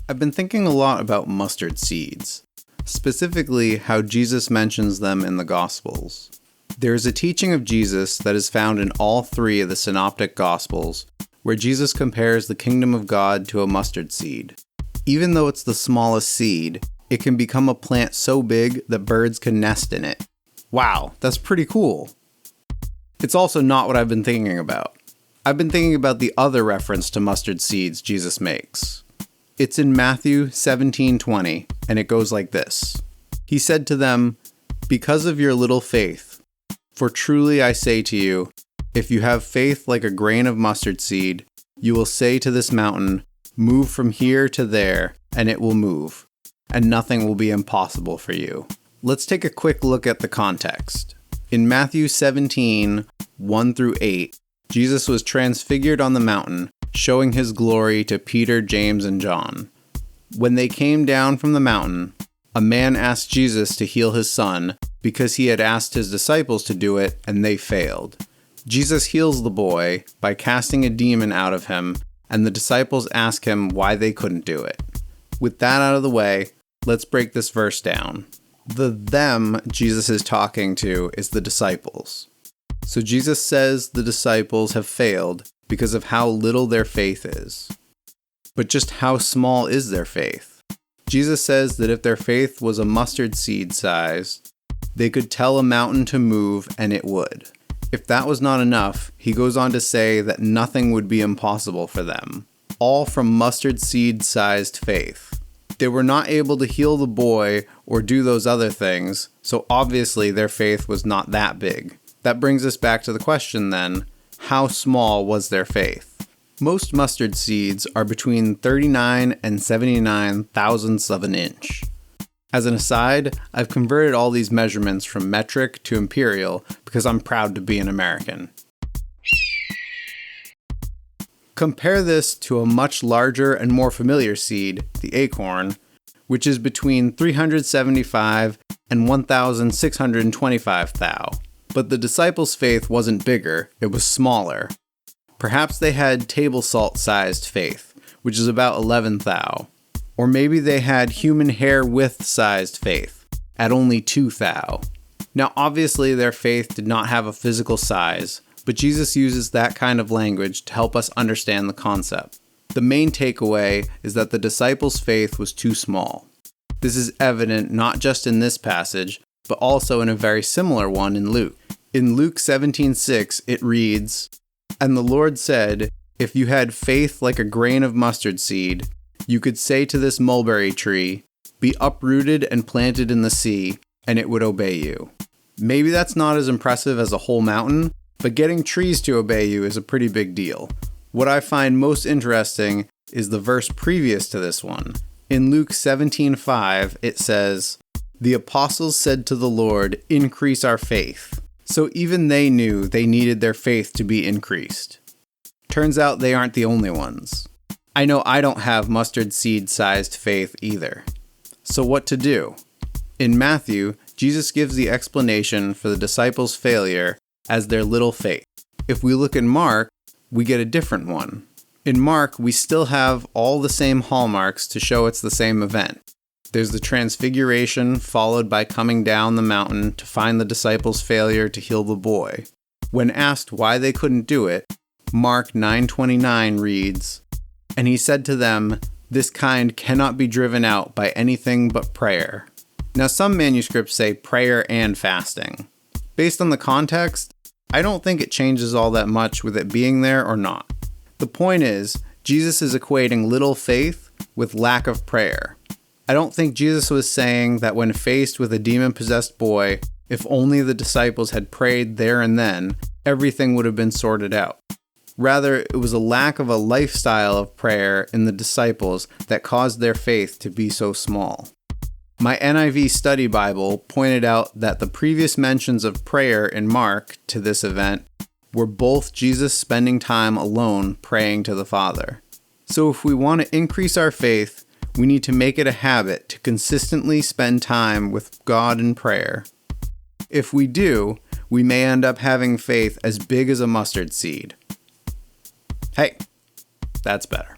I've been thinking a lot about mustard seeds, specifically how Jesus mentions them in the Gospels. There is a teaching of Jesus that is found in all three of the Synoptic Gospels, where Jesus compares the kingdom of God to a mustard seed. Even though it's the smallest seed, it can become a plant so big that birds can nest in it. Wow, that's pretty cool. It's also not what I've been thinking about. I've been thinking about the other reference to mustard seeds Jesus makes. It's in Matthew 17:20, and it goes like this. He said to them, "Because of your little faith, for truly I say to you, if you have faith like a grain of mustard seed, you will say to this mountain, 'Move from here to there,' and it will move, and nothing will be impossible for you." Let's take a quick look at the context. In Matthew 17:1-8, Jesus was transfigured on the mountain, showing his glory to Peter, James, and John. When they came down from the mountain, a man asked Jesus to heal his son because he had asked his disciples to do it and they failed. Jesus heals the boy by casting a demon out of him, and the disciples ask him why they couldn't do it. With that out of the way, let's break this verse down. The them Jesus is talking to is the disciples. So Jesus says the disciples have failed because of how little their faith is. But just how small is their faith? Jesus says that if their faith was a mustard seed size, they could tell a mountain to move and it would. If that was not enough, he goes on to say that nothing would be impossible for them, all from mustard seed sized faith. They were not able to heal the boy or do those other things, so obviously their faith was not that big. That brings us back to the question then, how small was their faith? Most mustard seeds are between 39 and 79 thousandths of an inch. As an aside, I've converted all these measurements from metric to imperial because I'm proud to be an American. Compare this to a much larger and more familiar seed, the acorn, which is between 375 and 1,625 thou. But the disciples' faith wasn't bigger, it was smaller. Perhaps they had table salt sized faith, which is about 11 thou. Or maybe they had human hair width sized faith, at only 2 thou. Now obviously their faith did not have a physical size, but Jesus uses that kind of language to help us understand the concept. The main takeaway is that the disciples' faith was too small. This is evident not just in this passage, but also in a very similar one in Luke. In Luke 17:6, it reads, "And the Lord said, if you had faith like a grain of mustard seed, you could say to this mulberry tree, 'Be uprooted and planted in the sea,' and it would obey you." Maybe that's not as impressive as a whole mountain, but getting trees to obey you is a pretty big deal. What I find most interesting is the verse previous to this one. In Luke 17:5, it says, "The apostles said to the Lord, 'Increase our faith.'" So even they knew they needed their faith to be increased. Turns out they aren't the only ones. I know I don't have mustard seed sized faith either. So what to do? In Matthew, Jesus gives the explanation for the disciples' failure as their little faith. If we look in Mark, we get a different one. In Mark, we still have all the same hallmarks to show it's the same event. There's the transfiguration, followed by coming down the mountain to find the disciples' failure to heal the boy. When asked why they couldn't do it, Mark 9:29 reads, "And he said to them, 'This kind cannot be driven out by anything but prayer.'" Now some manuscripts say prayer and fasting. Based on the context, I don't think it changes all that much with it being there or not. The point is, Jesus is equating little faith with lack of prayer. I don't think Jesus was saying that when faced with a demon-possessed boy, if only the disciples had prayed there and then, everything would have been sorted out. Rather, it was a lack of a lifestyle of prayer in the disciples that caused their faith to be so small. My NIV study Bible pointed out that the previous mentions of prayer in Mark to this event were both Jesus spending time alone praying to the Father. So if we want to increase our faith, we need to make it a habit to consistently spend time with God in prayer. If we do, we may end up having faith as big as a mustard seed. Hey, that's better.